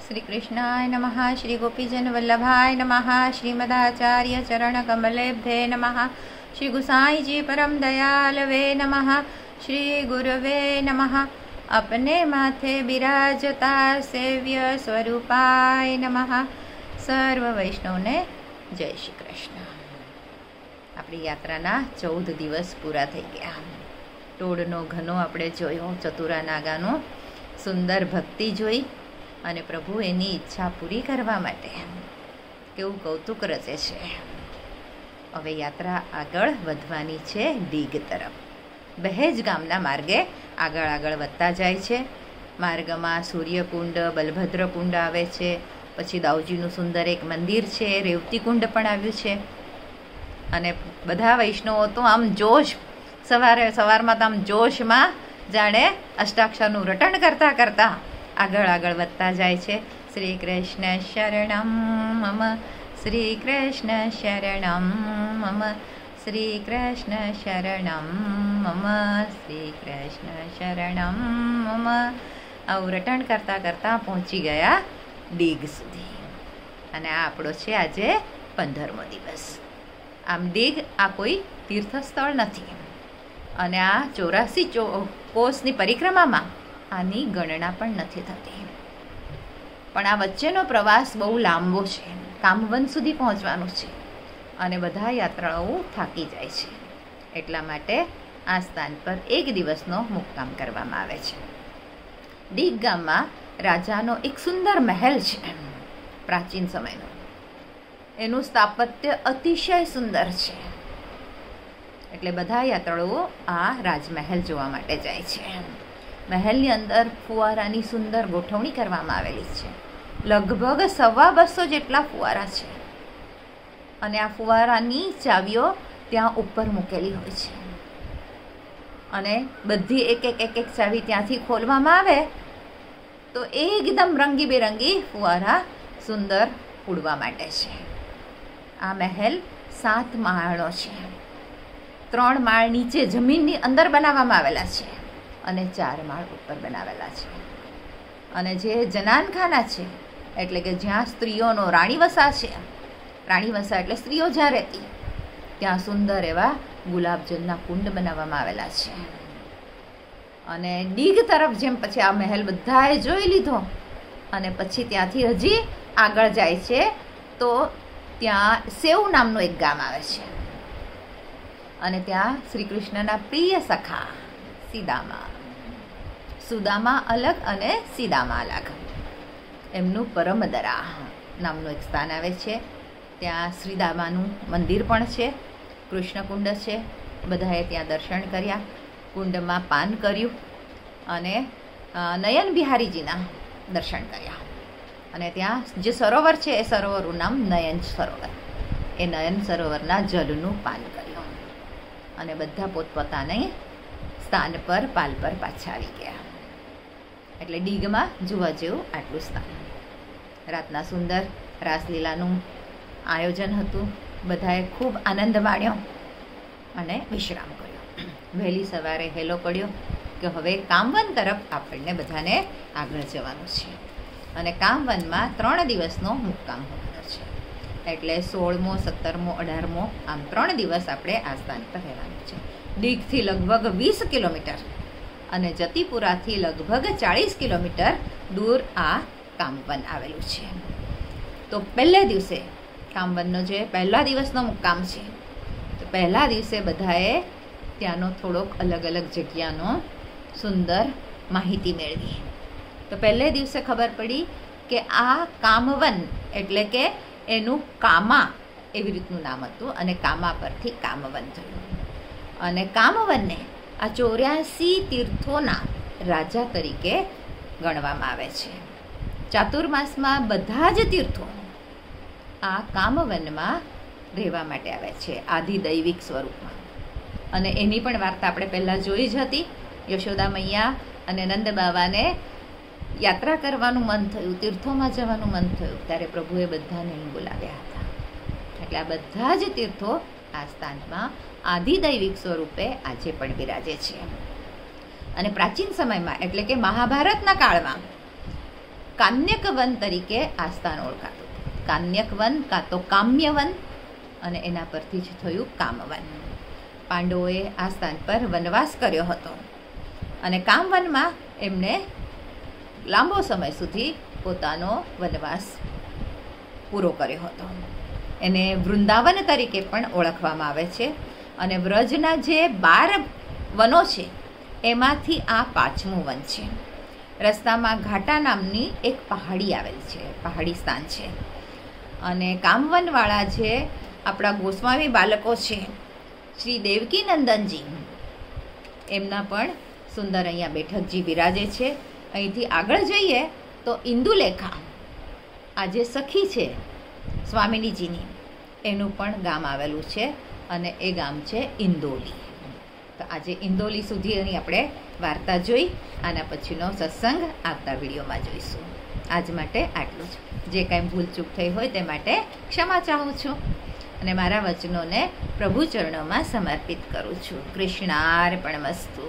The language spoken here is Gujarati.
श्री कृष्णाय नमः। श्री गोपीजन वल्लभाय नमः। श्रीमदाचार्य चरण कमलेभ्ये नमः। श्री गुसाई जी परम दयालवे नमः। श्री गुरवे नमः। अपने माथे बिराजता सेव्य स्वरूपाय नमः। सर्व वैष्णवने जय श्री कृष्ण। આપણી યાત્રાના 14 દિવસ પૂરા થઈ ગયા. ટોળનો ઘનો આપણે જોયો, ચતુરા નાગાનો સુંદર ભક્તિ જોઈ અને પ્રભુ એની ઈચ્છા પૂરી કરવા માટે કેવું કૌતુક રચે છે. હવે યાત્રા આગળ વધવાની છે ડીગ તરફ. બહેજ ગામના માર્ગે આગળ આગળ વધતા જાય છે. માર્ગમાં સૂર્યકુંડ, બલભદ્ર કુંડ આવે છે. પછી દાઉજીનું સુંદર એક મંદિર છે, રેવતી કુંડ પણ આવ્યું છે. અને બધા વૈષ્ણવો તો આમ સવારમાં તો આમ જોશમાં જાણે અષ્ટાક્ષરનું રટણ કરતા કરતા આગળ આગળ વધતા જાય છે. શ્રી કૃષ્ણ શરણમ મમ, શ્રી કૃષ્ણ શરણમ મમ, શ્રી કૃષ્ણ શરણમ મમ, શ્રી કૃષ્ણ શરણમ મમ. આવું રટણ કરતા કરતા પહોંચી ગયા ડીગ સુધી. અને આ આપણો છે આજે 15મો દિવસ. આમ ડીગ આ કોઈ તીર્થસ્થળ નથી અને આ 84 કોસની પરિક્રમામાં આની ગણના પણ નથી થતી. પણ આ વચ્ચેનો પ્રવાસ બહુ લાંબો છે. કામવન સુધી પહોંચવાનું છે અને બધા યાત્રાળુઓ થાકી જાય છે. એટલા માટે આ સ્થાન પર એક દિવસનો મુક્કામ કરવામાં આવે છે. ડીગ ગામમાં રાજાનો એક સુંદર મહેલ છે, પ્રાચીન સમયનો. એનું સ્થાપત્ય અતિશય સુંદર છે. એટલે બધા યાત્રાળુઓ આ રાજમહેલ જોવા માટે જાય છે. મહેલની અંદર ફુવારાની સુંદર ગોઠવણી કરવામાં આવેલી છે. લગભગ 250 જેટલા ફુવારા છે અને આ ફુવારાની ચાવીઓ ત્યાં ઉપર મૂકેલી હોય છે. અને બધી એક એક ચાવી ત્યાંથી ખોલવામાં આવે તો એકદમ રંગીબેરંગી ફુવારા સુંદર ઉડવા માટે છે. આ મહેલ 7 માળનો છે. 3 માળ નીચે જમીનની અંદર બનાવવામાં આવેલા છે અને 4 માળ ઉપર બનાવેલા છે. અને જે જનાનખાના છે એટલે કે જ્યાં સ્ત્રીઓનો રાણીવસા છે, રાણીવસા એટલે સ્ત્રીઓ જ્યાં રહેતી, ત્યાં સુંદર એવા ગુલાબજળના કુંડ બનાવવામાં આવેલા છે. અને ડીગ તરફ જેમ પછી આ મહેલ બધાએ જોઈ લીધો અને પછી ત્યાંથી હજી આગળ જાય છે તો ત્યાં સેવ નામનું એક ગામ આવે છે. અને ત્યાં શ્રી કૃષ્ણના પ્રિય સખા સુદામા અલગ અને સીદામા અલગ, એમનું પરમદરા નામનું એક સ્થાન આવે છે. ત્યાં શ્રીદામાનું મંદિર પણ છે, કૃષ્ણકુંડ છે. બધાએ ત્યાં દર્શન કર્યા, કુંડમાં પાન કર્યું અને નયન બિહારીજીના દર્શન કર્યા. અને ત્યાં જે સરોવર છે એ સરોવરનું નામ નયન સરોવર. એ નયન સરોવરના જળનું પાન કર્યું અને બધા પોતપોતાના સ્થાન પર પાલ પર પાછા આવી ગયા. એટલે ડીગમાં જોવા જેવું આટલું સ્થાન. રાતના સુંદર રાસલીલાનું આયોજન હતું. બધાએ ખૂબ આનંદ માણ્યો અને વિશ્રામ કર્યો. વહેલી સવારે હેલો પડ્યો કે હવે કામવન તરફ આપણને બધાને આગળ જવાનું છે. અને કામવનમાં 3 દિવસનો મુક્કામ હોવાનો છે. એટલે 16મો, 17મો, 18મો આમ 3 દિવસ આપણે આ સ્થાન પર રહેવાનું છે. ડીગથી લગભગ 20 કિલોમીટર અને જતીપુરાથી લગભગ 40 કિલોમીટર દૂર આ કામવન આવેલું છે. તો પહેલે દિવસે કામવનનો જે પહેલા દિવસનો મુક્કામ છે, તો પહેલા દિવસે બધાએ ત્યાંનો થોડોક અલગ અલગ જગ્યાનો સુંદર માહિતી મેળવી. તો પહેલે દિવસે ખબર પડી કે આ કામવન એટલે કે એનું કામા એવી રીતનું નામ હતું અને કામા પરથી કામવન થયું. અને કામવનને આ 84 તીર્થોના રાજા તરીકે ગણવામાં આવે છે. ચાતુર્માસમાં બધા જ તીર્થો આ કામવનમાં રહેવા માટે આવે છે આધિદૈવિક સ્વરૂપમાં. અને એની પણ વાર્તા આપણે પહેલાં જોઈ જ હતી. યશોદા મૈયા અને નંદ બાવાને યાત્રા કરવાનું મન થયું, તીર્થોમાં જવાનું મન થયું, ત્યારે પ્રભુએ બધાને અહીં બોલાવ્યા હતા. એટલે આ બધા જ તીર્થો આ સ્થાનમાં આધિદૈવિક સ્વરૂપે આજે પણ બિરાજે છે. અને પ્રાચીન સમયમાં એટલે કે મહાભારતના કાળમાં કાન્યક વન તરીકે આ સ્થાન ઓળખાતું. કાન્યક વન કાં તો કામ્ય વન, અને એના પરથી જ થયું કામવન. પાંડવોએ આ સ્થાન પર વનવાસ કર્યો હતો અને કામવનમાં એમણે લાંબો સમય સુધી પોતાનો વનવાસ પૂરો કર્યો હતો. એને વૃંદાવન તરીકે પણ ઓળખવામાં આવે છે. અને વ્રજના જે 12 વનો છે એમાંથી આ 5મું વન છે. રસ્તામાં ઘાટા નામની એક પહાડી આવેલ છે, પહાડી સ્થાન છે. અને કામવનવાળા જે આપણા ગોસ્વામી બાળકો છે શ્રી દેવકી નંદનજી, એમના પણ સુંદર અહીંયા બેઠકજી બિરાજે છે. અહીંથી આગળ જઈએ તો ઇન્દુલેખા, આ જે સખી છે સ્વામિનીજીની, એનું પણ ગામ આવેલું છે અને એ ગામ છે ઇન્દોલી. તો આજે ઇન્દોલી સુધી અહીં આપણે વાર્તા જોઈ. આના પછીનો સત્સંગ આવતા વિડીયોમાં જોઈશું. આજ માટે આટલું જ. જે કાંઈ ભૂલચૂક થઈ હોય તે માટે ક્ષમા ચાહું છું અને મારા વચનોને પ્રભુ ચરણોમાં સમર્પિત કરું છું. કૃષ્ણાર્પણમસ્તુ.